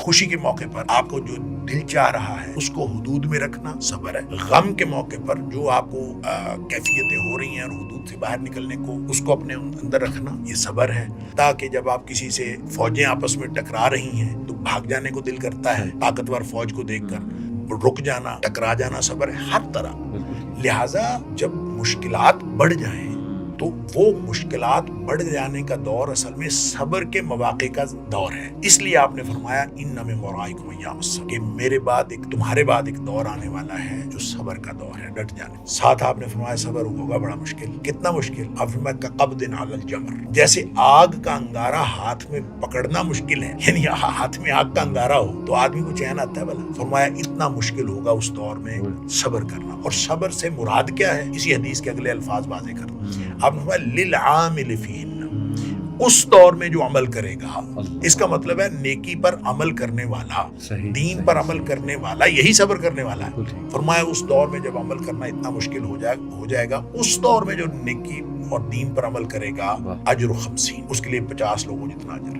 خوشی کے موقع پر آپ کو جو دل چاہ رہا ہے اس کو حدود میں رکھنا صبر ہے. غم کے موقع پر جو آپ کو کیفیتیں ہو رہی ہیں اور حدود سے باہر نکلنے کو اس کو اپنے اندر رکھنا یہ صبر ہے. تاکہ جب آپ کسی سے فوجیں آپس میں ٹکرا رہی ہیں تو بھاگ جانے کو دل کرتا ہے, طاقتور فوج کو دیکھ کر رک جانا, ٹکرا جانا صبر ہے ہر طرح. لہٰذا جب مشکلات بڑھ جائیں تو وہ مشکلات بڑھ جانے کا دور اصل میں صبر کے مواقع کا دور ہے. اس لیے آپ نے فرمایا ان من ورائکم ایام الصبر, کہ میرے بعد تمہارے بعد ایک دور آنے والا ہے جو صبر کا دور ہے, ڈٹ جانے. ساتھ آپ نے فرمایا صبر ہوگا بڑا مشکل. کتنا مشکل؟ آپ فرمایا کقبض علی الجمر, جیسے آگ کا انگارہ ہاتھ میں پکڑنا مشکل ہے, یعنی ہاتھ میں آگ کا انگارہ ہو تو آدمی کو چین آتا ہے بھلا. فرمایا اتنا مشکل ہوگا اس دور میں صبر کرنا. اور صبر سے مراد کیا ہے اسی حدیث کے اگلے الفاظ واضح کرنا. آپ نے فرمایا للعامل فیہن, اس دور میں جو عمل کرے گا. اس کا مطلب ہے نیکی پر عمل کرنے والا, دین پر عمل کرنے والا, یہی صبر کرنے والا ہے. فرمایا اس دور میں جب عمل کرنا اتنا مشکل ہو جائے گا, اس دور میں جو نیکی اور دین پر عمل کرے گا اجر 50, اس کے لیے 50 لوگوں جتنا اجر.